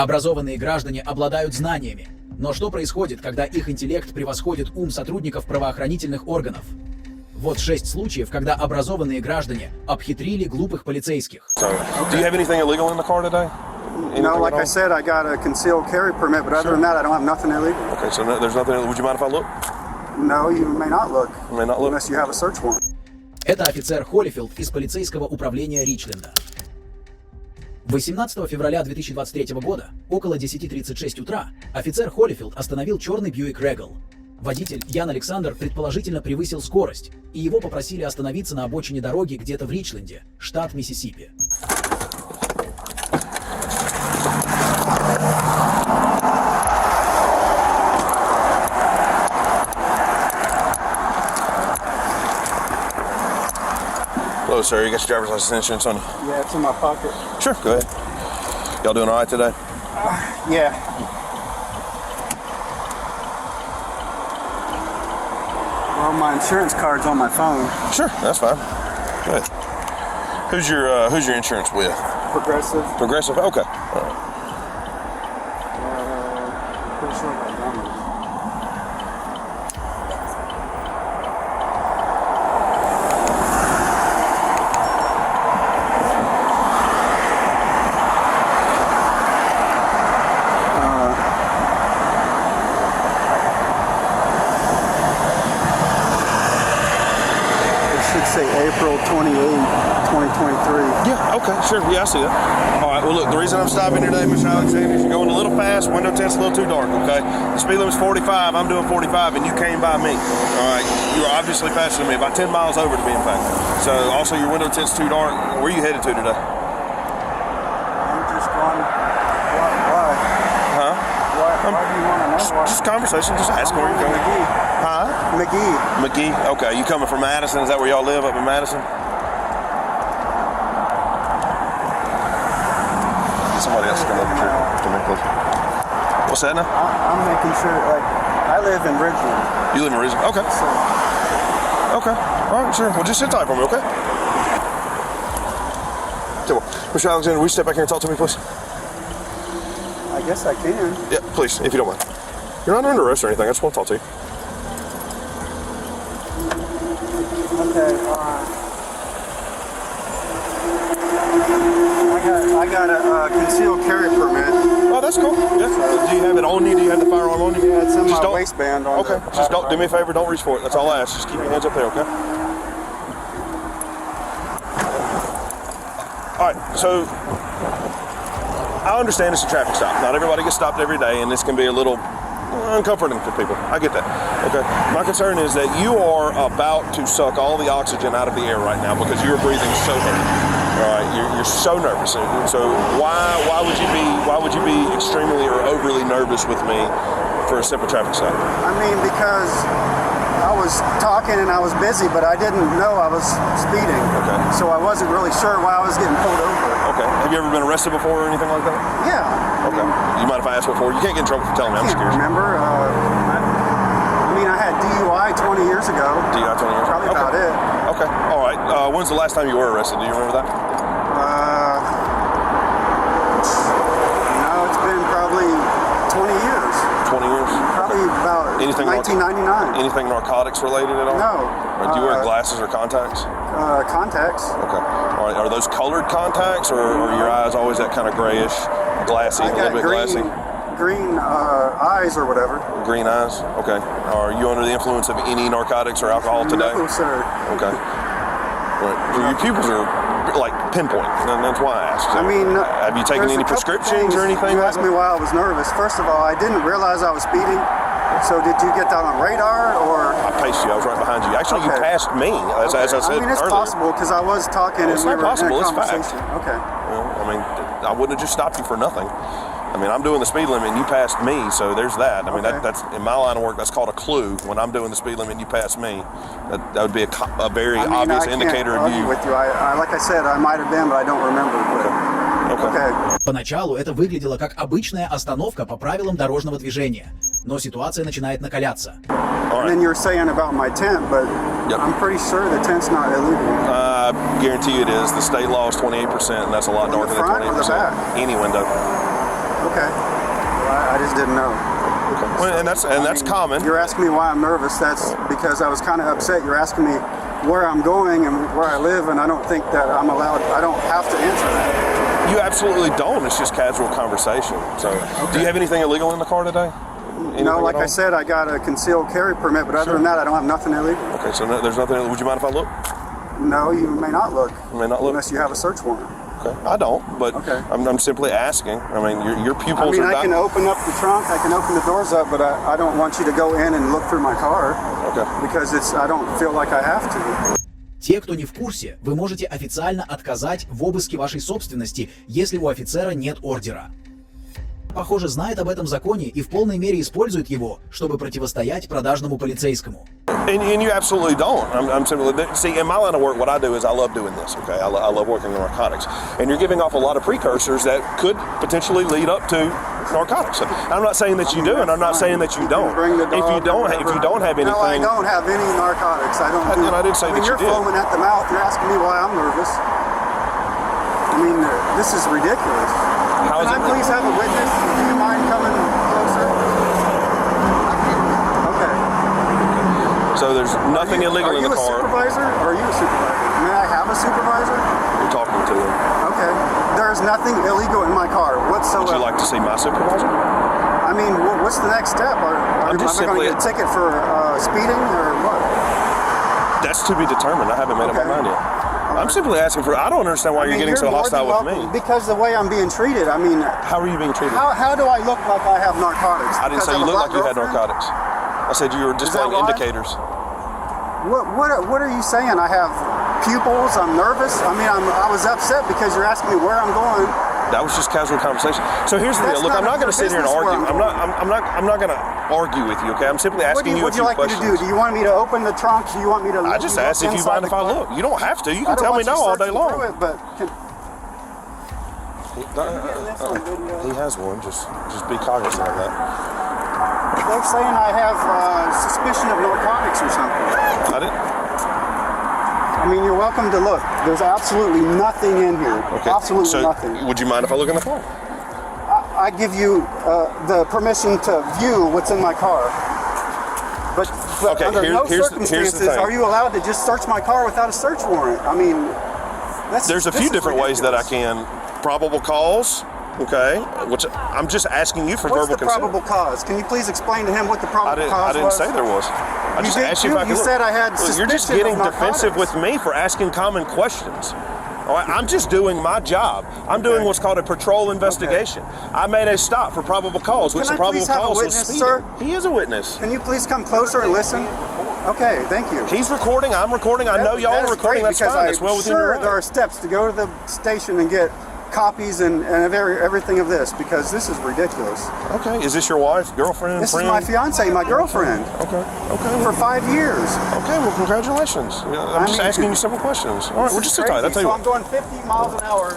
Образованные граждане обладают знаниями. Но что происходит, когда их интеллект превосходит ум сотрудников правоохранительных органов? Вот 6 случаев, когда образованные граждане обхитрили глупых полицейских. Do you have anything illegal in the car today? No, like I said, I got a concealed carry permit, but other than that, I don't have nothing illegal. Okay, so there's nothing. Would you mind if I look? No, you may not look. May not look. Unless you have a search warrant. Это офицер Холлифилд из полицейского управления Ричленда. 18 февраля 2023 года, около 10:36 утра, офицер Холлифилд остановил черный Бьюик Регал. Водитель Ян Александр предположительно превысил скорость, и его попросили остановиться на обочине дороги где-то в Ричленде, штат Миссисипи. Hello, sir. You got your driver's license insurance on you? Yeah, it's in my pocket. Sure, go ahead. Y'all doing all right today? Yeah. Well, my insurance card's on my phone. Sure, that's fine. Go ahead. Who's your insurance with? Progressive. Progressive. Okay. All right. Pretty sure I got it. Say April 28, 2023. Yeah, okay, sure. Yeah, I see that. All right, well, look, the reason I'm stopping here today, Mr. Alexander, is you're going a little fast, window tint's a little too dark, okay? The speed limit's 45, I'm doing 45, and you came by me. All right, you were obviously faster than me, about 10 miles over to be in fact. So, also, your window tint's too dark. Where are you headed to today? I'm just going, why? Huh? Why do you want to know? Just conversation, just ask where you're going. McGee. Huh? McGee. McGee? Okay, you coming from Madison? Is that where y'all live, up in Madison? Somebody else come over here to me, please. What's that now? I'm making sure, like, I live in Ridgeland. You live in Ridgeland? Okay. So, Okay. All right, sure. Well, just sit tight for me, okay? Tell you what, Mr. Alexander, will you step back here and talk to me, please? I guess I can. Yeah, please, if you don't mind. You're not under arrest or anything. I just want to talk to you. Okay, I got a concealed carry permit. Oh, that's cool. Yeah. Do you have it on you? Do you have the firearm on you? Yeah, it's in Just my don't- waistband. On Okay, the just don't do me a favor. Don't reach for it. That's all I ask. Just keep your hands up there, okay? All right. So I understand it's a traffic stop. Not everybody gets stopped every day, and this can be a little uncomforting for people. I get that. Okay. My concern is that you are about to suck all the oxygen out of the air right now because you're breathing so heavy. All right. You're so nervous. So why would you be extremely or overly nervous with me for a simple traffic stop? I mean, because I was talking and I was busy, but I didn't know I was speeding. Okay. So I wasn't really sure why I was getting pulled over. Okay. Have you ever been arrested before or anything like that? Yeah. Okay. You mind if I ask what for? You can't get in trouble for telling me. I'm I just can't curious. remember. I mean, I had DUI 20 years ago. DUI 20 years? Probably Okay. about it. Okay. All right. When's the last time you were arrested? Do you remember that? No, it's been probably 20 years. 20 years? Probably about Anything 1999. Anything narcotics related at all? No. Or do you wear glasses or contacts? Contacts. Okay. All right. Are those colored contacts, or are your eyes always that kind of grayish, glassy, I a little got bit glassy? green eyes or whatever. Green eyes. Okay. Are you under the influence of any narcotics or alcohol today? No, sir. Okay. Right. Your pupils are like pinpoint, and that's why I asked. I mean, have you taken there's any a couple prescriptions or things. anything? You like asked me why I was nervous. First of all, I didn't realize I was speeding. So did you get that on radar or? I paced you. I was right behind you. Actually, you Okay. passed me, as I said I mean, it's earlier. possible because I was talking It's and we not were possible, in a it's fact. conversation. Okay. Well, I mean, I wouldn't have just stopped you for nothing. I mean, I'm doing the speed limit and you passed me, so there's that. I mean, Okay. that's in my line of work. That's called a clue. When I'm doing the speed limit and you pass me, that would be a very I mean, obvious I can't indicator of argue you. with you. Like I said, I might have been, but I don't remember. Okay. Okay. Поначалу это выглядело как обычная остановка по правилам дорожного движения, но ситуация начинает накаляться. And then you're saying about my tent, but Yep. I'm pretty sure the tent's not illegal. I guarantee you it is. The state law is 28%, and that's a lot On the darker than front or the 28%. back? Any window. Okay. Well, I just didn't know. Okay. Well, and that's common. You're asking me why I'm nervous. That's because I was kind of upset. You're asking me where I'm going and where I live, and I don't think that I'm allowed. I don't have to answer that. You absolutely don't. It's just casual conversation. So, do you have anything illegal in the car today? No, like I said, I got a concealed carry permit, but other than that, I don't have nothing illegal. Okay, so there's nothing. Would you mind if I look? No, you may not look. You may not look unless you have a search warrant. Okay, I don't, but okay. I'm simply asking. I mean, your pupils are. I can open up the trunk, I can open the doors up, but I don't want you to go in and look through my car. Okay. Because I don't feel like I have to. Те, кто не в курсе, вы можете официально отказать в обыске вашей собственности, если у офицера нет ордера. Похоже, знает об этом законе и в полной мере использует его, чтобы противостоять продажному полицейскому. And you absolutely don't. I'm simply, see, in my line of work, what I do is I love doing this, okay? I love working in narcotics. And you're giving off a lot of precursors that could potentially lead up to narcotics. I'm not saying that you do, and I'm not saying that you don't. If you don't have anything... No, I don't have any narcotics. I don't do... And I didn't say that you did. You're foaming at the mouth. You're asking me why I'm nervous. I mean, this is ridiculous. Can I please have a witness? Do you mind coming closer? Okay. So there's nothing illegal in the car. Are you a supervisor? Or are you a supervisor? May I have a supervisor? You're talking to him. Okay. There's nothing illegal in my car whatsoever. Would you like to see my supervisor? I mean, what's the next step? Am I going to get a ticket for speeding or what? That's to be determined. I haven't made up my mind yet. I'm simply asking for. I don't understand why you're getting so hostile with me. Because the way I'm being treated. I mean, how are you being treated? How do I look like I have narcotics? I didn't say you look like you had narcotics. I said you were displaying indicators. What are you saying? I have pupils. I'm nervous. I mean, I was upset because you're asking me where I'm going. That was just casual conversation. So here's the deal. Look, I'm not going to sit here and argue. I'm not going to argue with you. Okay, I'm simply asking you a few questions. What would you like me to do? Do you want me to open the trunk? Do you want me to? I just asked if you mind if I look. You don't have to. You can tell me no all day long. He has one. Just be cognizant of that. They're saying I have suspicion of narcotics or something. I didn't. I mean, you're welcome to look. There's absolutely nothing in here. Okay. Absolutely nothing. Would you mind if I look in the car? I give you the permission to view what's in my car. But okay, under no circumstances here's the thing. are you allowed to just search my car without a search warrant. I mean, there's a few different ways that I can. Probable cause. Okay, which I'm just asking you for verbal consent. What's the probable cause? Can you please explain to him what the probable cause was? I didn't say there was. I just asked you if I could look. You said I had suspicion. You're just getting defensive with me for asking common questions. All right, I'm just doing my job. I'm doing what's called a patrol investigation. I made a stop for probable cause, which the probable cause was speeding. Sir? He is a witness. Can you please come closer and listen? Okay, thank you. He's recording. I'm recording. I know y'all are recording. That's fine. That's well within your right. There are steps to go to the station and get copies and everything of this, because this is ridiculous. Okay, is this your wife, girlfriend, this friend? This is my fiance, my girlfriend. Okay. For 5 years. Okay, well, congratulations. I'm just asking you simple questions. All right, we'll just sit tight. I'll tell you what. I'm going 50 miles an hour.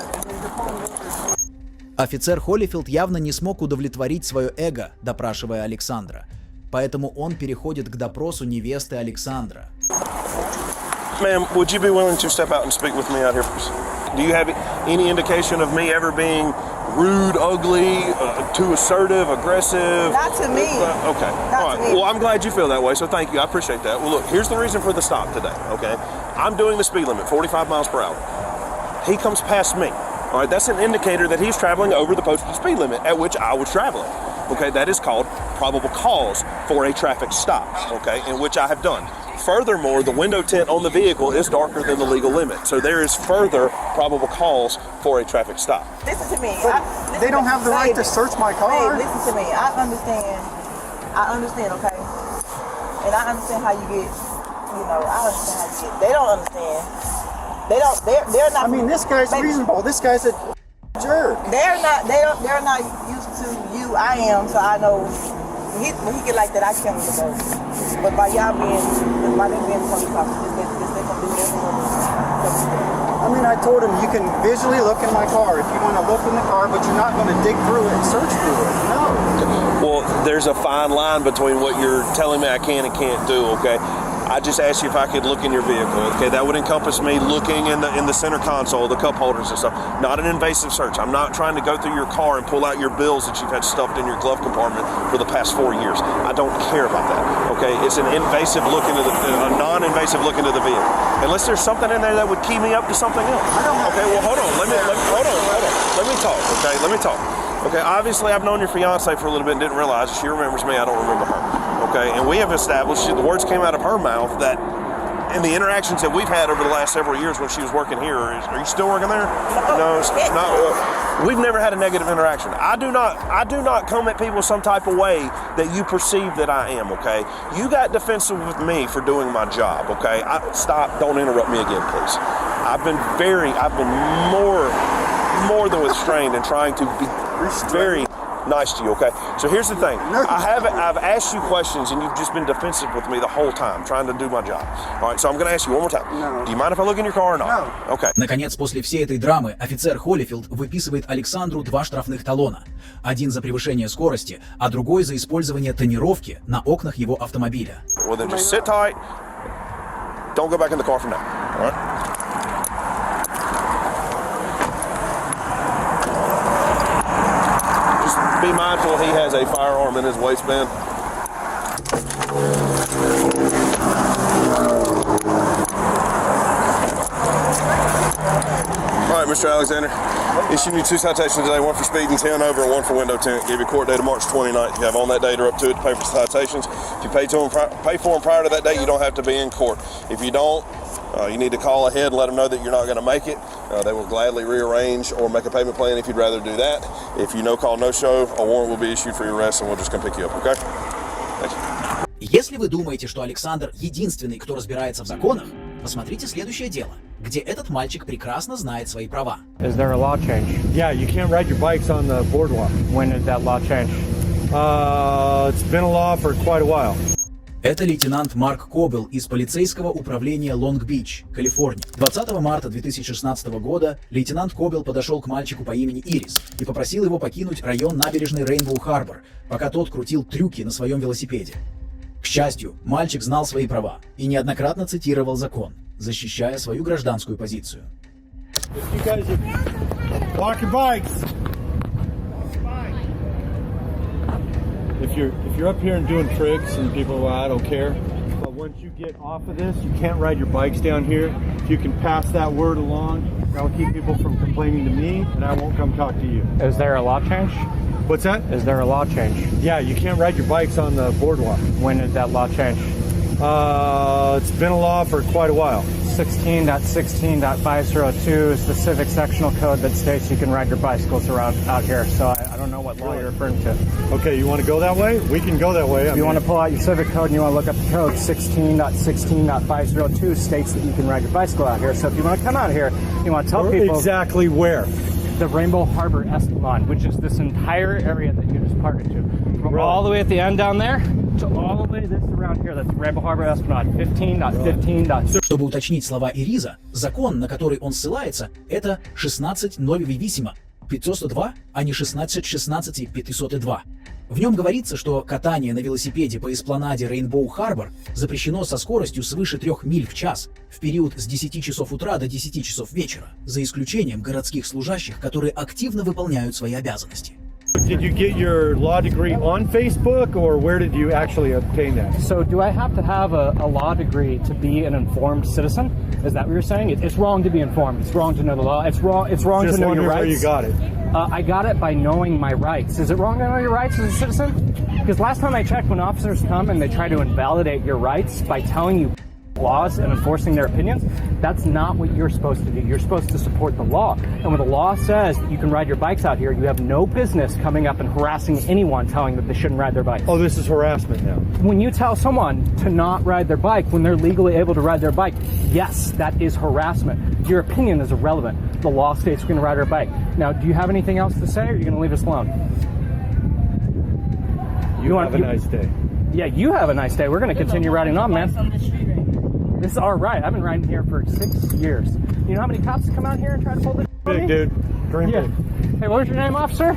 Офицер Холлифилд явно не смог удовлетворить свое эго, допрашивая Александра. Поэтому он переходит к допросу невесты Александра. Ma'am, would you be willing to step out and speak with me out here, please? Do you have any indication of me ever being rude, ugly, too assertive, aggressive? Not to me. Okay. All right. Well, I'm glad you feel that way, so thank you. I appreciate that. Well, look, here's the reason for the stop today, okay? I'm doing the speed limit, 45 miles per hour. He comes past me. All right, that's an indicator that he's traveling over the posted speed limit at which I was traveling. Okay, that is called probable cause for a traffic stop, okay, in which I have done. Furthermore, the window tint on the vehicle is darker than the legal limit, so there is further probable cause for a traffic stop. Listen to me. They don't have the right to search my car. Hey, listen to me. I understand, okay? And I understand how you get, I understand how you get. They don't understand. They're not. I mean, this guy's reasonable. This guy's a jerk. They're not used to you. I am, so I know. When he get like that, I can't go. But by them being police officers, they gonna do whatever. I mean, I told him you can visually look in my car if you want to look in the car, but you're not going to dig through it and search through it. No. Well, there's a fine line between what you're telling me I can and can't do. Okay. I just asked you if I could look in your vehicle. Okay, that would encompass me looking in the center console, the cup holders and stuff. Not an invasive search. I'm not trying to go through your car and pull out your bills that you've had stuffed in your glove compartment for the past 4 years. I don't care about that. Okay, it's an invasive look into a non-invasive look into the vehicle. Unless there's something in there that would key me up to something else. Okay, well hold on. Hold on. Let me talk. Okay, let me talk. Okay, obviously I've known your fiance for a little bit and didn't realize that she remembers me. I don't remember her. Okay, and we have established, the words came out of her mouth that in the interactions that we've had over the last several years when she was working here, are you still working there? No, it's not. We've never had a negative interaction. I do not come at people some type of way that you perceive that I am, okay? You got defensive with me for doing my job, okay? Stop, don't interrupt me again, please. I've been more than restrained and trying to be very nice to you, okay? So here's the thing. I've asked you questions and you've just been defensive with me the whole time, trying to do my job. All right, so I'm going to ask you one more time. No. Do you mind if I look in your car or not? No. Okay. Наконец, после всей этой драмы, офицер Холлифилд выписывает Александру 2 штрафных талона. Один за превышение скорости, а другой за использование тонировки на окнах его автомобиля. Well, then just sit tight. Don't go back in the car for now, all right? Be mindful he has a firearm in his waistband. All right, Mr. Alexander, issued you 2 citations today, 1 for speeding, 10 over, and 1 for window tint. Give you court date of March 29th. You have on that date or up to it to pay for citations. If you pay for them prior to that date, you don't have to be in court. If you don't, you need to call ahead and let them know that you're not going to make it. They will gladly rearrange or make a payment plan if you'd rather do that. If you no call, no show, a warrant will be issued for your arrest and we'll just come pick you up, okay? Thank you. Если вы думаете, что Александр единственный, кто разбирается в законах, посмотрите следующее дело, где этот мальчик прекрасно знает свои права. Is there a law change? Yeah, you can't ride your bikes on the boardwalk. When did that law change? It's been a law for quite a while. Это лейтенант Марк Кобел из полицейского управления Лонг-Бич, Калифорния. 20 марта 2016 года лейтенант Кобел подошел к мальчику по имени Ирис и попросил его покинуть район набережной Рейнбоу-Харбор, пока тот крутил трюки на своем велосипеде. К счастью, мальчик знал свои права и неоднократно цитировал закон, защищая свою гражданскую позицию. If you're up here and doing tricks and people, well, I don't care. But once you get off of this, you can't ride your bikes down here. If you can pass that word along, that'll keep people from complaining to me, and I won't come talk to you. Is there a law change? What's that? Is there a law change? Yeah, you can't ride your bikes on the boardwalk. When did that law change? It's been a law for quite a while. 16.16.502 is the civic sectional code that states you can ride your bicycles around out here. So I don't know what law you're referring to. Okay, you want to go that way? We can go that way. If you want to pull out your civic code and you want to look up the code, 16.16.502 states that you can ride your bicycle out here. So if you want to come out here, you want to tell people exactly where. The Rainbow Harbor Esplanade, which is this entire area that you just parked into. From all the way at the end down there to all the way this around here, that's Rainbow Harbor Esplanade, 15.15. Чтобы уточнить слова Ириза, закон, на который он ссылается, это 16.008.502, а не 16.16.502. В нем говорится, что катание на велосипеде по эспланаде Рейнбоу-Харбор запрещено со скоростью свыше 3 миль в час в период с 10 часов утра до 10 часов вечера, за исключением городских служащих, которые активно выполняют свои обязанности. Did you get your law degree on Facebook, or where did you actually obtain that? So do I have to have a law degree to be an informed citizen? Is that what you're saying? It's wrong to be informed. It's wrong to know the law. It's wrong to know your rights. Where you got it. I got it by knowing my rights. Is it wrong to know your rights as a citizen? Because last time I checked, when officers come and they try to invalidate your rights by telling you laws and enforcing their opinions, that's not what you're supposed to do. You're supposed to support the law. And when the law says that you can ride your bikes out here, you have no business coming up and harassing anyone telling them they shouldn't ride their bike. Oh, this is harassment now. When you tell someone to not ride their bike when they're legally able to ride their bike, yes, that is harassment. Your opinion is irrelevant. The law states we're going to ride our bike. Now, do you have anything else to say, or are you going to leave us alone? You have a nice day. Yeah, you have a nice day. We're going to continue riding on, man. This is our ride. I've been riding here for 6 years. You know how many cops come out here and try to pull this? Big dude. Dream big. Hey, what was your name, officer?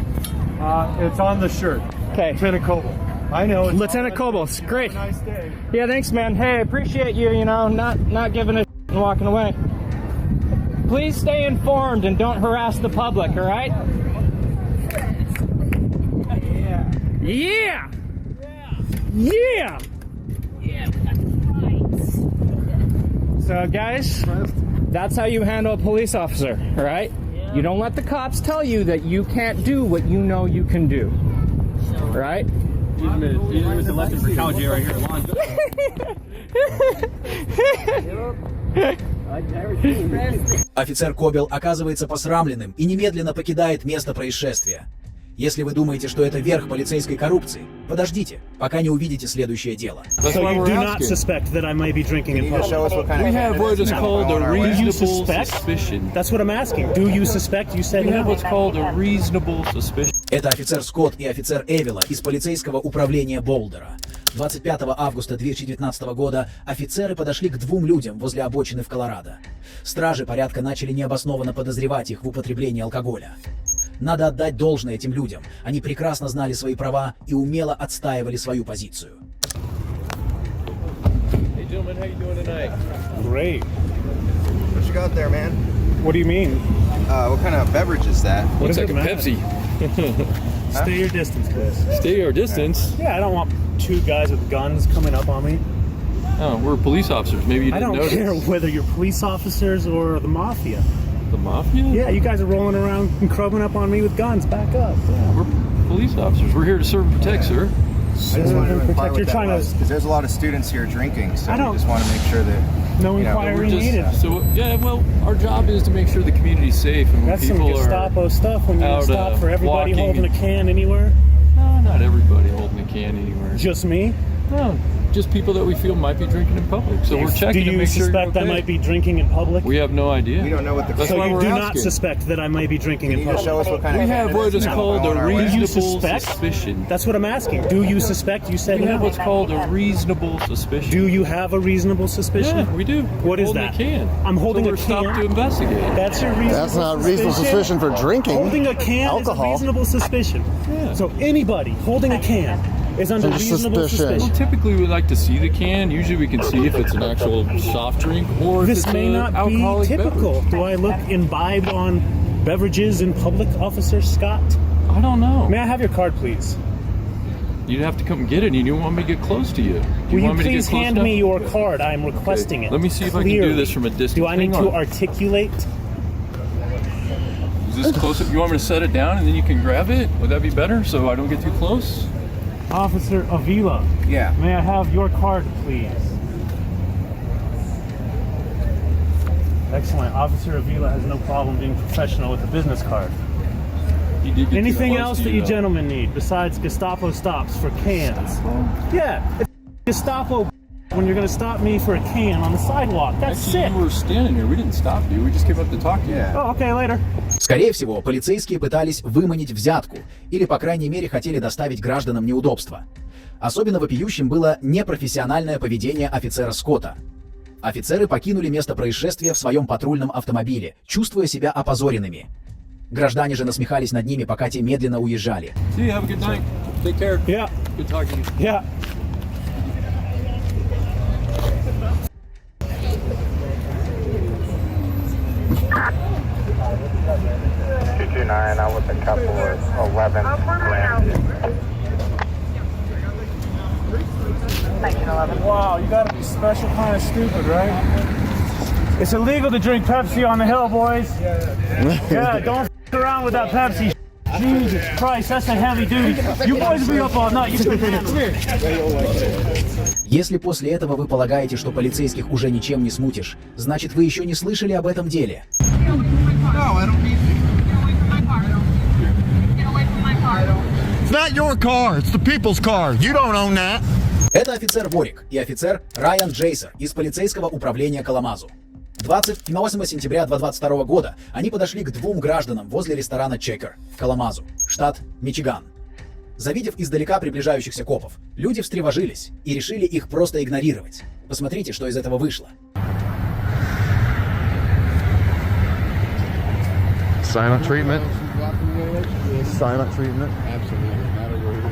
It's on the shirt. Okay. Lieutenant Cobble. I know. Lieutenant Kobos, great. Have a nice day. Yeah, thanks, man. Hey, I appreciate you, you know, not giving a and walking away. Please stay informed and don't harass the public, all right? Yeah! Yeah! Yeah, so, guys, that's how you handle a police officer, all right? You don't let the cops tell you that you can't do what you know you can do, all right? He was elected for college right here at Lonzo. Офицер Кобел оказывается посрамленным и немедленно покидает место происшествия. Если вы думаете, что это верх полицейской коррупции, подождите, пока не увидите следующее дело. So you do not suspect that I might be drinking in public? We have what is called a reasonable suspicion. That's what I'm asking. Do you suspect? You said We have no. what's called a reasonable suspicion. Это офицер Скотт и офицер Эвела из полицейского управления Болдера. 25 августа 2019 года офицеры подошли к двум людям возле обочины в Колорадо. Стражи порядка начали необоснованно подозревать их в употреблении алкоголя. Надо отдать должное этим людям. Они прекрасно знали свои права и умело отстаивали свою позицию. Hey gentlemen, how you doing tonight? Great. What you got there, man? What do you mean? What kind of beverage is that? What Looks does like it a matter? Pepsi. Stay your distance, please. Stay your distance. Yeah, I don't want two guys with guns coming up on me. Oh, we're police officers. Maybe you I didn't don't notice. care whether you're police officers or the mafia. The mafia? Yeah, you guys are rolling around and crubbing up on me with guns. Back up. Yeah. We're police officers. We're here to serve and protect, sir. I just wanted to inquire You're what that trying to- was, because there's a lot of students here drinking, so I don't- we just want to make sure that No you know, inquiry We're just needed. so yeah. Well, our job is to make sure the community's safe, and when That's some people Gestapo are stuff when you out, stop for everybody walking holding a and- can anywhere. no, not everybody holding a can anywhere. Just me. No, just people that we feel might be drinking in public. So we're checking Do to you make sure you're suspect okay. I might be drinking in public? We have no idea. we don't know what the. That's So why you we're do not asking. suspect that I might be drinking Can in you just show public? us what kind We of have what is evidence called on a our way? reasonable suspect? suspicion. That's what I'm asking. Do you suspect? You said We have no. what's called a reasonable suspicion. Do you have a reasonable suspicion? Yeah, we do. What is Holding that? A can. I'm holding so a we're stopped can. to investigate. That's your reasonable That's not a reasonable suspicion for drinking Holding a can alcohol. is a reasonable suspicion. Yeah. So anybody holding a can is under It's a reasonable suspicion. Well, suspicion. typically we like to see the can. Usually we can see if it's an actual soft drink or if This it's may an not be alcoholic typical. beverage. Do I look imbibed on beverages in public, Officer Scott? I don't know. May I have your card, please? You'd have to come get it, and you don't want me to get close to you. Do Will you want me to get please close hand enough? me your card? I'm requesting it. Let me see if I can do Clearly. this from a distance. Do I need Hang to on. articulate? Is this close up? You want me to set it down and then you can grab it? Would that be better so I don't get too close? Officer Avila, Yeah. may I have your card, please? Excellent. Officer Avila has no problem being professional with a business card. You did get too Anything close else to that you though. gentlemen need besides Gestapo stops for cans? Yeah, it's Gestapo when you're going to stop me for a can on the sidewalk. That's Actually, sick. you were standing here. We didn't stop you. We just came up to talk to you. Yeah. Oh, okay, later. Скорее всего, полицейские пытались выманить взятку или, по крайней мере, хотели доставить гражданам неудобства. Особенно вопиющим было непрофессиональное поведение офицера Скотта. Офицеры покинули место происшествия в своем патрульном автомобиле, чувствуя себя опозоренными. Граждане же насмехались над ними, пока те медленно уезжали. See you. Have a good night. Take care. Yeah, Good talking to you. yeah. I was a couple of 11 grand. 1911. Wow, you gotta be special kind of stupid, right? It's illegal to drink Pepsi on the hill, boys. Yeah, don't f around with that Pepsi. Jesus Christ, that's a heavy duty. You boys will be up all night. You should Если после этого вы полагаете, что полицейских уже ничем не смутишь, значит, вы еще не слышали об этом деле. It's not your car, it's the people's car. You don't own that. Это офицер Ворик и офицер Райан Джейсер из полицейского управления Каламазу. 28 сентября 2022 года они подошли к двум гражданам возле ресторана Чекер в Каламазу, штат Мичиган. Завидев издалека приближающихся копов, люди встревожились и решили их просто игнорировать. Посмотрите, что из этого вышло. Silent treatment. Silent treatment. Absolutely, not a word.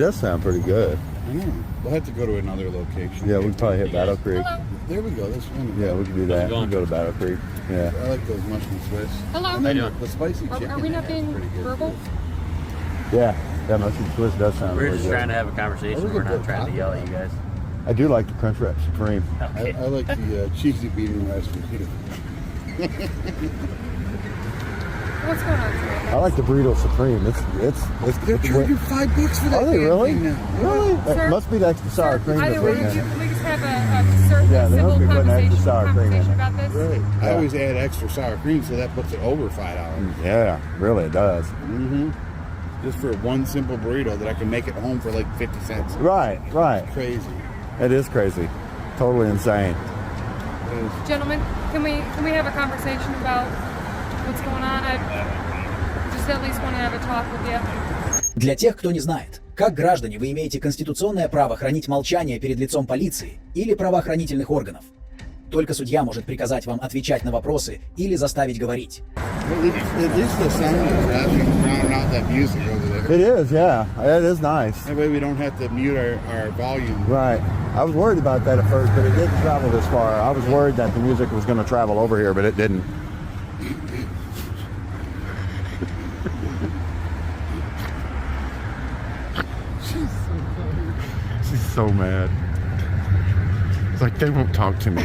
does sound pretty good. I know. We'll have to go to another location. Yeah, we can probably hit Battle Creek. There we go. That's one. Yeah, we can do that. We can go to Battle Creek. Yeah. I like those mushroom Swiss. Hello. And then the spicy chicken. Are we not being verbal? Yeah, that mushroom Swiss does sound We're really just good. trying to have a conversation. We're not trying to yell at you guys. I do like the Crunchwrap Supreme. Okay. I like the cheesy bean recipe. What's going on today? I like the Burrito Supreme. They're charging $5 for that. Are they really? Now. Really? Sir? That must be the extra sour cream. Either that's way, in there. can we just have a Yeah, they civil must be putting extra conversation, sour cream in it. about this? Really? I Yeah. always add extra sour cream, so that puts it over $5. Yeah, really it does. Mm-hmm. Just for one simple burrito that I can make at home for like 50 cents. Right. Crazy. It is crazy. Totally insane. Gentlemen, can we have a conversation about what's going on? I just at least want to have a talk with you. Для тех, кто не знает, как граждане вы имеете конституционное право хранить молчание перед лицом полиции или правоохранительных органов. Только судья может приказать вам отвечать на вопросы или заставить говорить. It is the sound of drowning out that music over there. It is, yeah. It is nice. That way we don't have to mute our volume. Right. I was worried about that at first, but it didn't travel this far. I was worried that the music was going to travel over here, but it didn't. She's so mad. It's like they won't talk to me.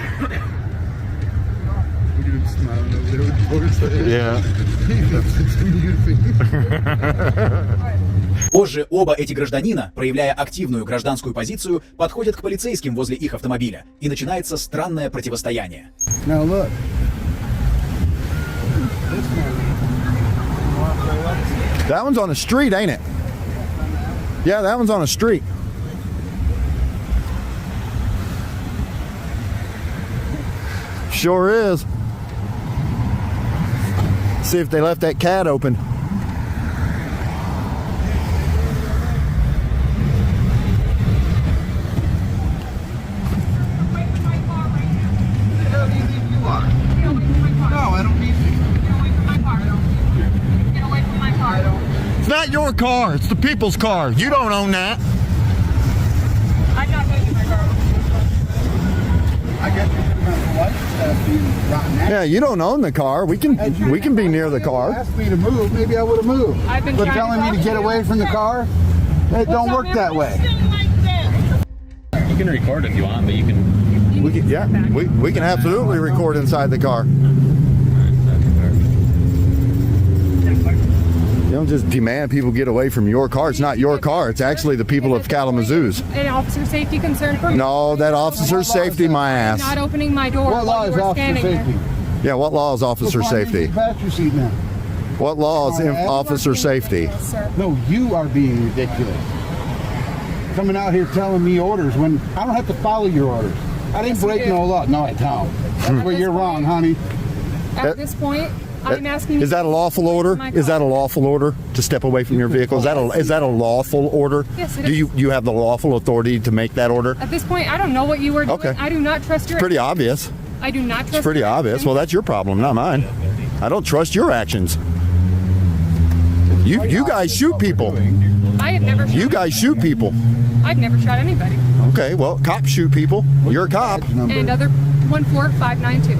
Yeah. Позже оба эти гражданина, проявляя активную гражданскую позицию, подходят к полицейским возле их автомобиля, и начинается странное противостояние. Now look. That one's on the street, ain't it? Yeah, that one's on the street. Sure is. See if they left that cat open. It's not your car, it's the people's car. You don't own that. I'm not taking my car. I get Yeah, you don't own the car. We can be near the car. Asked me to move, maybe I would have moved. I've been but trying telling to me to get away from the car, it don't work that way. You can record if you want, but you can. We can absolutely record inside the car. You don't just demand people get away from your car. It's not your car. It's actually the people of Kalamazoo's. An officer safety concern for me. No, that officer's safety, my ass. Not opening my door. What law while you is were officer standing safety? there. Yeah, what law is officer safety? Passenger seat now. What law is officer safety? Sir. No, you are being ridiculous. Coming out here telling me orders when I don't have to follow your orders. I didn't break no law. No, I don't. That's where you're wrong, honey. At this point, I'm asking you. Is that a lawful order? Is that a lawful order to step away from your vehicle? Is that a lawful order? Yes, it Do is. you have the lawful authority to make that order? At this point, I don't know what you were doing. Okay. I do not trust your. Pretty obvious. I do not trust. It's pretty your obvious. actions. Well, that's your problem, not mine. I don't trust your actions. You guys shoot people. I have never. You guys shoot people. I've never shot anybody. Okay, well, cops shoot people. You're a cop. And other 14592.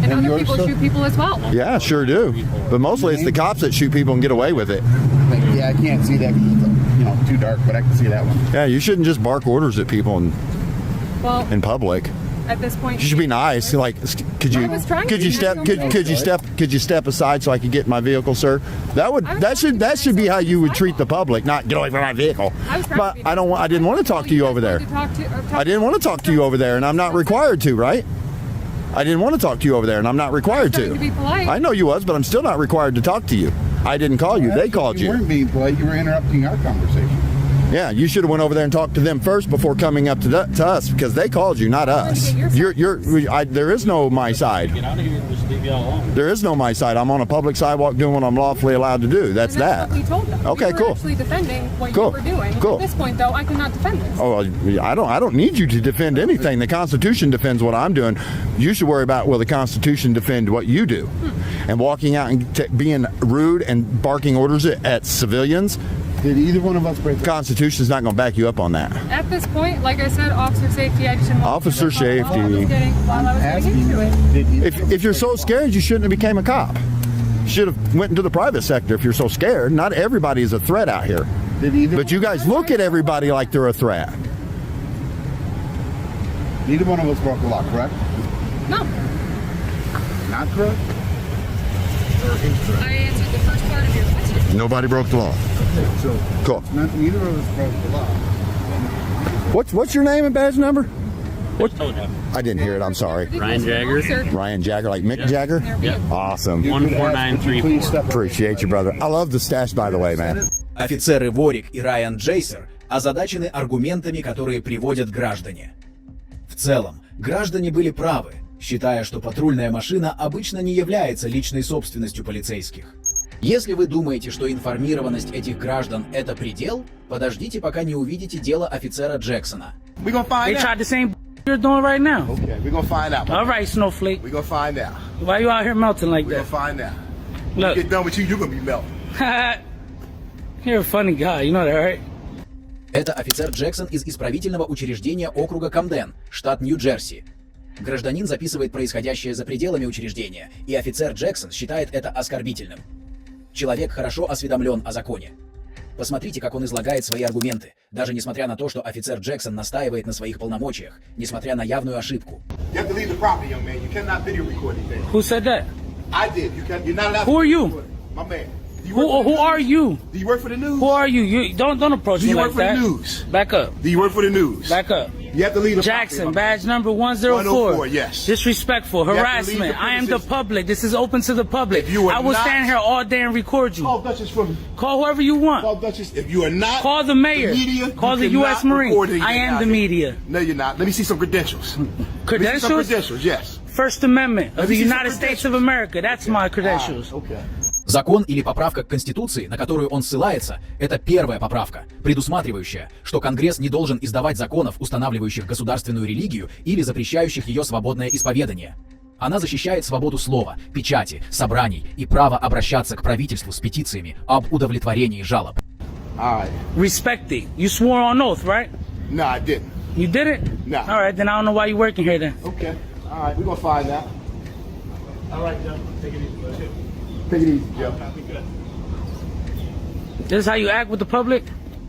And other yours, people sir? shoot people as well. Yeah, sure do. But mostly it's the cops that shoot people and get away with it. Yeah, I can't see that because it's too dark, but I can see that one. Yeah, you shouldn't just bark orders at people Well, in public. at this point, You should be nice. Like, could you I was trying to could you be step nice. could you step aside so I could get in my vehicle, sir? That should be how you would treat the public, not get away from my vehicle. I was trying But to be I didn't want to talk to you over there. I didn't want to talk to you over there, and I'm not required to, right? I didn't want to talk to you over there, and I'm not required trying to be polite. I know you was, but I'm still not required to talk to you. I didn't call you. They called You you. weren't being polite. You were interrupting our conversation. Yeah, you should have went over there and talked to them first before coming up to us, because they called you, not us. There is no my side. Get out of here and just leave y'all alone. There is no my side. I'm on a public sidewalk doing what I'm lawfully allowed to do. That's And that. what we told them. Okay, we were cool. actually defending what Cool. you were doing. Cool. At this point, though, I cannot defend this. Oh, I don't need you to defend anything. The Constitution defends what I'm doing. You should worry about will the Constitution defend what you do. And walking out and being rude and barking orders at civilians, Did either one of us break the law? Constitution's not going to back you up on that. At this point, like I said, officer safety, I just didn't want Officer to get safety. while I was getting into it. If you're so scared, you shouldn't have became a cop. You should have went into the private sector if you're so scared. Not everybody is a threat out here. But you guys look at everybody like they're a threat. Neither one of us broke the law, correct? No. Not correct? I answered the first part of your question. Nobody broke the law. Okay, so Cool. neither of us broke the law. What's your name and badge number? What? I didn't hear it. I'm sorry. Ryan Jagger. Ryan Jagger, like Mick Jagger? Yep. Awesome. 14934. Appreciate you, brother. I love the stash, by the way, man. Офицеры Ворик и Райан Джейсер озадачены аргументами, которые приводят граждане. В целом, граждане были правы, считая, что патрульная машина обычно не является личной собственностью полицейских. Если вы думаете, что информированность этих граждан – это предел, подождите, пока не увидите дело офицера Джексона. They tried the same you're doing right now. Okay, we're gonna find out. All right, Snowflake. We're gonna find out. Why you out here melting like We're that? gonna find out. Look. Get done with you, you're gonna be melting. You're a funny guy, you know that, right? Это офицер Джексон из исправительного учреждения округа Камден, штат Нью-Джерси. Гражданин записывает происходящее за пределами учреждения, и офицер Джексон считает это оскорбительным. Человек хорошо осведомлен о законе. Посмотрите, как он излагает свои аргументы, даже несмотря на то, что офицер Джексон настаивает на своих полномочиях, несмотря на явную ошибку. Who said that? I did. You're not allowed. Who are you? My man. Who are you? Do you work for the news? Who are you? You don't approach me like that. Do you work for the news? Back up. Do you work for the news? Back up. You have to leave the Jackson, badge number 104. 104, yes. Disrespectful, harassment. I am the public. This is open to the public. I will stand here all day and record you. Call Duchess for me. Call whoever you want. Call Duchess. If you are not, call the mayor. The media, call the U.S. Marine. I am the media. No, you're not. Let me see some credentials. Credentials? Some credentials, yes. First Amendment of the United States of America. That's my credentials. Okay. Закон или поправка к Конституции, на которую он ссылается, это первая поправка, предусматривающая, что Конгресс не должен издавать законов, устанавливающих государственную религию или запрещающих ее свободное исповедание. Она защищает свободу слова, печати, собраний и право обращаться к правительству с петициями об удовлетворении жалоб. Respect it. You swore on oath, right? No, I didn't. You didn't? No. All right, then I don't know why you're working here then. Okay. All right, we're gonna find out. All right, Joe. Take it easy. Take it easy, Joe. This is how you act with the public?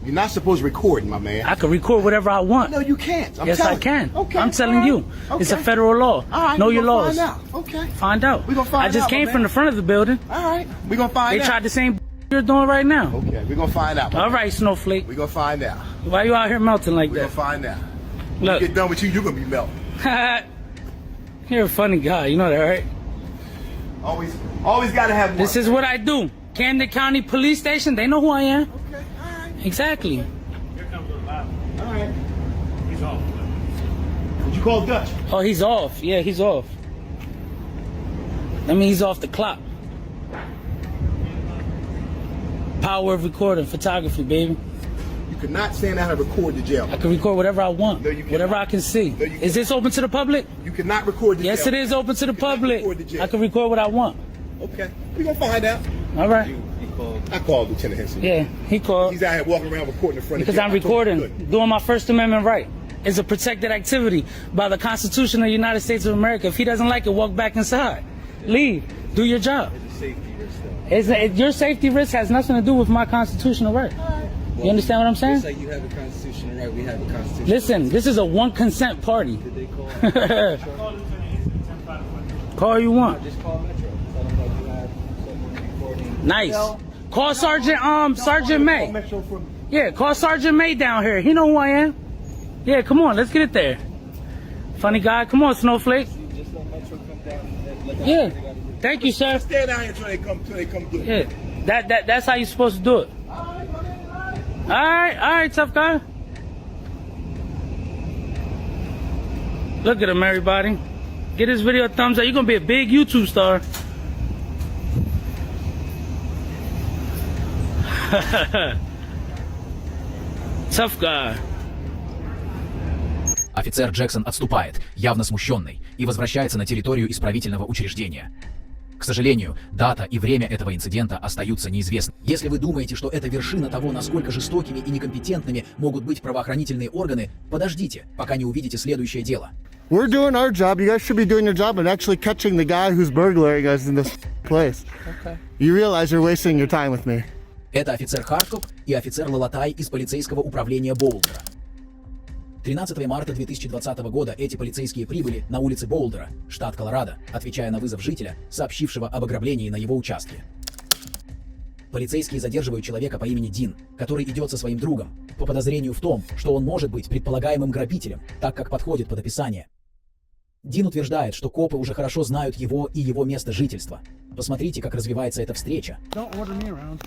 You're not supposed to record, my man. I can record whatever I want. No, you can't. Yes, I can. Okay. I'm telling you. Okay. It's a federal law. All right, know your laws. Find out. Okay. Find out. We're gonna find out. I just came from the front of the building. All right. We're gonna find out. They tried the same you're doing right now. Okay, we're gonna find out. All right, Snowflake. We're gonna find out. Why you out here melting like We're that? gonna find out. Look. Get done with you, you're gonna be melting. You're a funny guy, you know that, right? Always gotta have one. This is what I do. Camden County Police Station, they know who I am. Okay, all right. Exactly. Here comes the loud. All right. He's off. Did you call Dutch? Oh, he's off. Yeah, he's off. That means he's off the clock. Power of recording, photography, baby. You could not stand out and record the jail. I can record whatever I want, No, you cannot. whatever I can see. No, you Is this open to the public? You cannot record the Yes, jail. it is open to the You cannot public. record the jail. I can record what I want. Okay, we're gonna find out. All right. I called Lieutenant Henson. Yeah, he called. He's out here walking around recording in front Because of I'm jail. I told him he recording, couldn't. doing my First Amendment right. It's a protected activity by the Constitution of the United States of America. If he doesn't like it, walk back inside. Leave. Do your job. It's a safety risk, though. Your safety risk has nothing to do with my constitutional right. You understand what I'm saying? Just like you have a constitutional right, we have a constitutional Listen, this is a one consent party. Did they call? Call you want. Just call Metro. Tell them that you have someone recording. Nice. Call Sergeant May. Yeah, call Sergeant May down here. He know who I am. Yeah, come on, let's get it there. Funny guy, come on, Snowflake. Just let Metro come down and let Yeah. Thank you, sir. Stay down here until they come do it. Yeah. That's how you're supposed to do it. All right, tough guy. Look at him, everybody. Get this video a thumbs up. You're gonna be a big YouTube star. Tough guy. Офицер Джексон отступает, явно смущенный, и возвращается на территорию исправительного учреждения. К сожалению, дата и время этого инцидента остаются неизвестны. Если вы думаете, что это вершина того, насколько жестокими и некомпетентными могут быть правоохранительные органы, подождите, пока не увидите следующее дело. We're doing our job. You guys should be doing your job and actually catching the guy who's burglaring us in this place. Okay. You realize you're wasting your time with me. Это офицер Харткоп и офицер Лалатай из полицейского управления Боулдера. 13 марта 2020 года эти полицейские прибыли на улице Боулдера, штат Колорадо, отвечая на вызов жителя, сообщившего об ограблении на его участке. Полицейские задерживают человека по имени Дин, который идет со своим другом, по подозрению в том, что он может быть предполагаемым грабителем, так как подходит под описание. Дин утверждает, что копы уже хорошо знают его и его место жительства. Посмотрите, как развивается эта встреча. Don't order me around.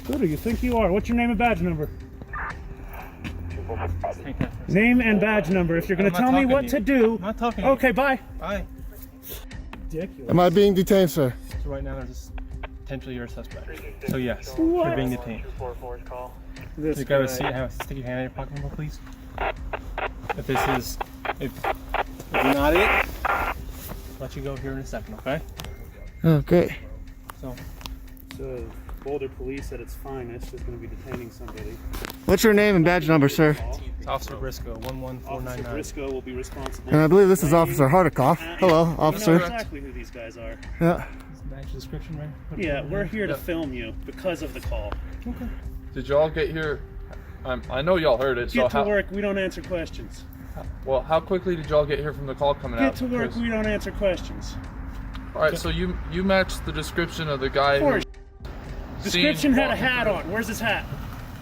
Who do you think you are? What's your name and badge number? Name and badge number. If you're going to tell me what to do. I'm not talking. Okay, bye. Bye. Ridiculous. Am I being detained, sir? So right now there's potentially you're a suspect. So yes, you're being detained. This You grab a guy. seat. Stick your hand in your pocket, real, please. If this is, if not it, let you go here in a second, okay? Okay. So, Boulder Police at its finest is going to be detaining somebody. What's your name and badge number, sir? it's Officer Briscoe, 11499. Officer Briscoe will be responsible. And I believe this is Officer Hartikoff. Hello, You know officer. exactly who these guys are. Yeah. Match the description, right? Yeah, we're here to film you because of the call. Okay. Did y'all get here? I know y'all heard it. Get to work. We don't answer questions. Well, how quickly did y'all get here from the call coming out? Get to work. We don't answer questions. All right, so you matched the description of the guy. Of course. Who Description had a hat on. Where's his hat?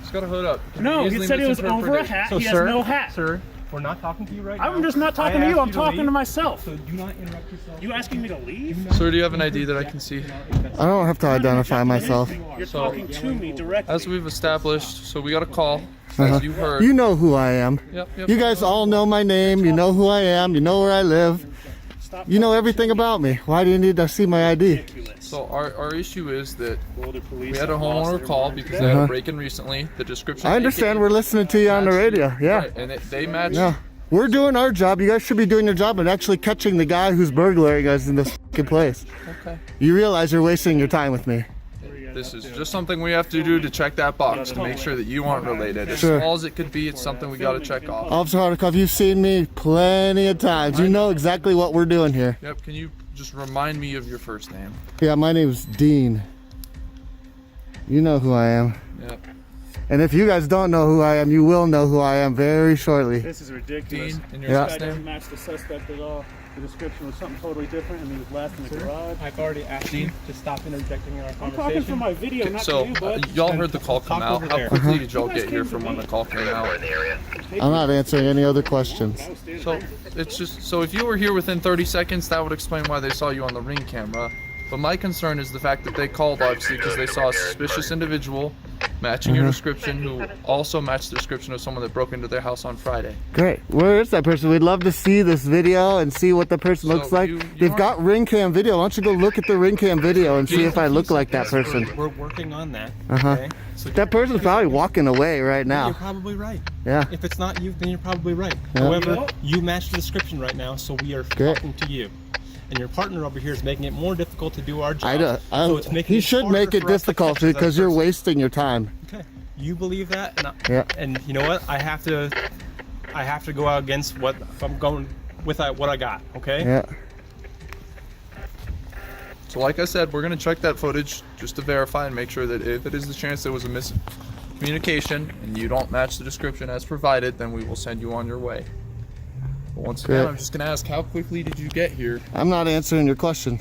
He's got a hood up. No, he said it was over a hat. So, He has sir, no hat. Sir, we're not talking to you right now. I'm just not talking I to you. asked I'm talking leave, to myself. So do not interrupt yourself. You asking me to leave? Sir, do you have an ID that I can see? I don't have to identify myself. You're talking to me directly. As we've established, so we got a call. As you heard. You know who I am. Yep. You guys all know my name. You know who I am. You know where I live. You know everything about me. Why do you need to see my ID? So our issue is that Boulder Police we had a homeowner call because they had a break-in recently. The description. I understand. We're listening to you on the radio. Yeah. Right, and they matched. Yeah. We're doing our job. You guys should be doing your job and actually catching the guy who's burglaring us in this fucking place. Okay. You realize you're wasting your time with me. This is just something we have to do to check that box to make sure that you aren't related. As Sure. small as it could be, it's something we got to check off. Officer Hartikoff, you've seen me plenty of times. You know exactly what we're doing here. Yep. Can you just remind me of your first name? Yeah, my name's Dean. You know who I am. Yep. And if you guys don't know who I am, you will know who I am very shortly. This is ridiculous. Dean, and your Yeah. This last guy doesn't name? match the suspect at all. The description was something totally different, and he was last in the garage. I've already asked you to stop interjecting in our I'm conversation. talking for my video, not So to you, bud. y'all heard the call come Talk out. over How there. quickly did y'all get here from when the call came out? I'm not answering any other questions. So it's just so if you were here within 30 seconds, that would explain why they saw you on the Ring camera. But my concern is the fact that they called obviously because they saw a suspicious individual matching your description, who also matched the description of someone that broke into their house on Friday. Great. Where is that person? We'd love to see this video and see what the person So looks like. you They've got ring cam video. Why don't you go look at the ring cam video and see if I look like that person? We're working on that. Uh-huh. Okay? So That person's probably walking away right You're now. probably right. Yeah. If it's not you, then you're probably right. Yeah. However, you match the description right now, so we are Great. talking to you. And your partner over here is making it more difficult to do our job. So it's making he should harder make it for us to difficult catch that because you're person. wasting your time. Okay. You believe that, and Yeah. and you know what? I have to go out against what I'm going with. What I got. Okay. Yeah. So like I said, we're gonna check that footage just to verify and make sure that if it is the chance there was a miscommunication and you don't match the description as provided, then we will send you on your way. But once again, Great. I'm just gonna ask, how quickly did you get here? I'm not answering your question.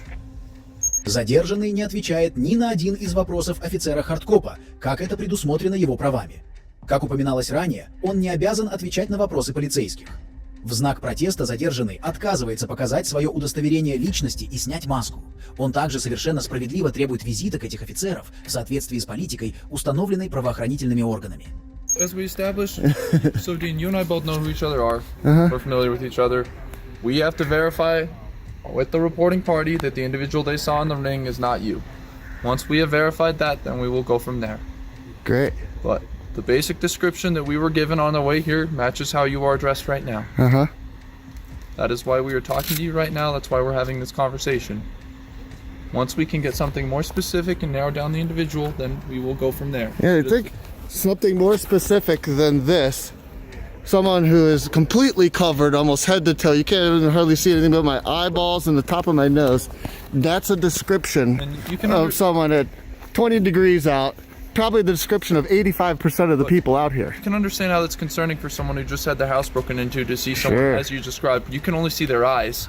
Задержанный не отвечает ни на один из вопросов офицера Харткопа, как это предусмотрено его правами. Как упоминалось ранее, он не обязан отвечать на вопросы полицейских. В знак протеста задержанный отказывается показать свое удостоверение личности и снять маску. Он также совершенно справедливо требует визиток этих офицеров в соответствии с политикой, установленной правоохранительными органами. As we established, so Dean, you and I both know who each other are. We're familiar with each other. We have to verify with the reporting party that the individual they saw in the ring is not you. Once we have verified that, then we will go from there. Great. But the basic description that we were given on the way here matches how you are dressed right now. Uh-huh. That is why we are talking to you right now. That's why we're having this conversation. Once we can get something more specific and narrow down the individual, then we will go from there. Yeah, I think something more specific than this. Someone who is completely covered, almost head to toe. You can't even hardly see anything but my eyeballs and the top of my nose. That's a description of someone at 20 degrees out. Probably the description of 85% of the people out here. You can understand how that's concerning for someone who just had their house broken into to see someone as you described. You can only see their eyes.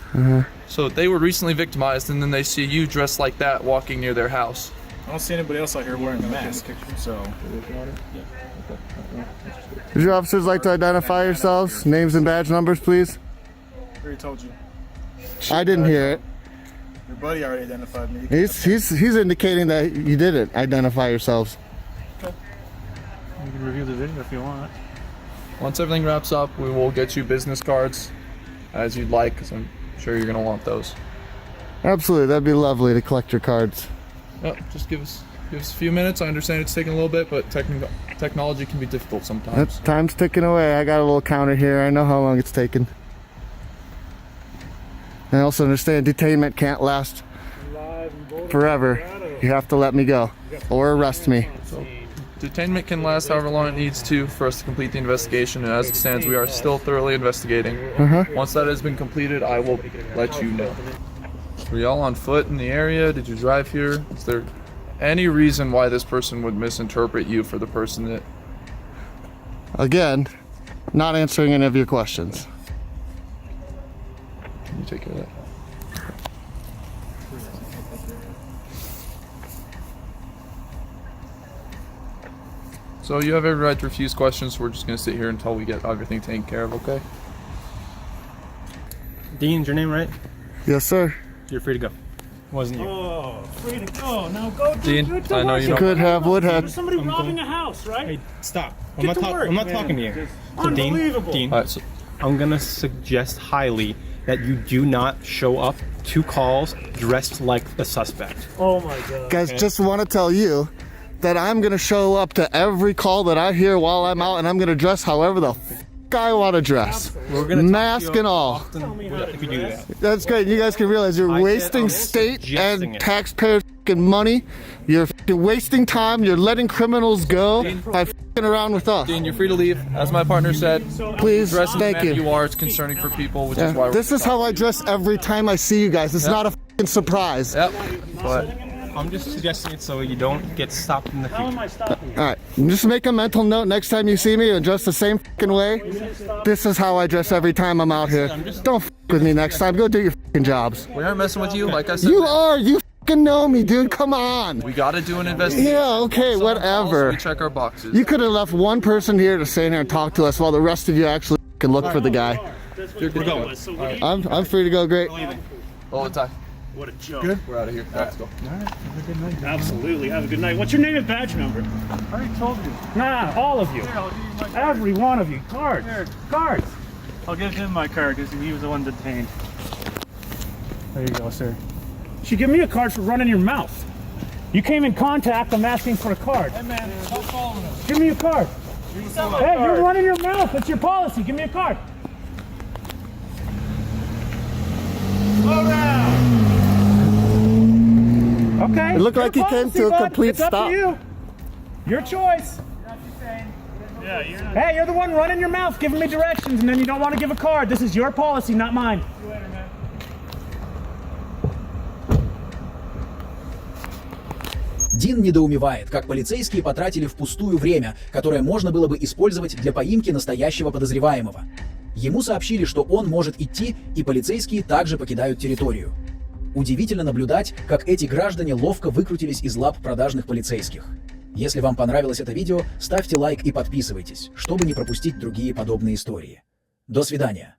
So they were recently victimized and then they see you dressed like that walking near their house. I don't see anybody else out here wearing a mask, so. Would your officers like to identify yourselves? Names and badge numbers, please. I already told you. I didn't hear it. Your buddy already identified me. He's indicating that you didn't identify yourselves. Okay. You can review the video if you want. Once everything wraps up, we will get you business cards as you'd like, because I'm sure you're going to want those. Absolutely, that'd be lovely to collect your cards. Yep, just give us a few minutes. I understand it's taking a little bit, but technology can be difficult sometimes. Time's ticking away. I got a little counter here. I know how long it's taken. I also understand detainment can't last forever. You have to let me go or arrest me. So, detainment can last however long it needs to for us to complete the investigation, and as it stands, we are still thoroughly investigating. Once that has been completed, I will let you know. Were y'all on foot in the area? Did you drive here? Is there any reason why this person would misinterpret you for the person that... Again, not answering any of your questions. Can you take care of that? So you have every right to refuse questions. We're just going to sit here until we get everything taken care of, okay? Dean's your name, right? Yes, sir. You're free to go. Wasn't you? Oh, free to go. Now go do Dean, good I know work. you don't... Could have, would have. There's somebody robbing a house, right? Hey, stop. Get to work, I'm not man. talking to you. So Unbelievable. Dean, All right, so I'm gonna suggest highly that you do not show up to calls dressed like a suspect. Oh my God. Guys, just want to tell you that I'm going to show up to every call that I hear while I'm out, and I'm going to dress however the I want to dress. We're gonna mask and all. If you do that. That's great. You guys can realize you're wasting state and taxpayer money. You're wasting time. You're letting criminals go by around with us. Dean, you're free to leave. As my partner said, please, dressing thank the man you. You are. It's concerning for people, which is why we're this is how I dress every time I see you guys. It's not a surprise. Yep. But I'm just suggesting it so you don't get stopped in the future. How am I stopping you? All right, just make a mental note next time you see me and dress the same way. This is how I dress every time I'm out here. Don't with me next time. Go do your jobs. We aren't messing with you, like I said. You are. You know me, dude. Come on. We gotta do an investigation. Yeah, okay, whatever. We check our boxes. You could have left one person here to stay here and talk to us while the rest of you actually can look for the guy. You're good to go. I'm free to go. Great. All the time. What a joke. Good. We're out of here. Let's go. All right. Have a good night. Absolutely. Have a good night. What's your name and badge number? I already told you. Nah, all of you. Here, I'll give you my card. Every one of you. Cards. Here. Cards. I'll give him my card because he was the one detained. There you go, sir. You should give me a card for running your mouth. You came in contact, I'm asking for a card. Hey man, stop following us. Give me a card. Hey, you're running your mouth. That's your policy. Give me a card. Slow down. Okay. It looked like he came to a complete stop. stop. Up to you. Your choice. Yeah, hey, you're the one running your mouth, giving me directions, and then you don't want to give a card. This is your policy, not mine. See you later, man. Дин недоумевает, как полицейские потратили впустую время, которое можно было бы использовать для поимки настоящего подозреваемого. Ему сообщили, что он может идти, и полицейские также покидают территорию. Удивительно наблюдать, как эти граждане ловко выкрутились из лап продажных полицейских. Если вам понравилось это видео, ставьте лайк и подписывайтесь, чтобы не пропустить другие подобные истории. До свидания.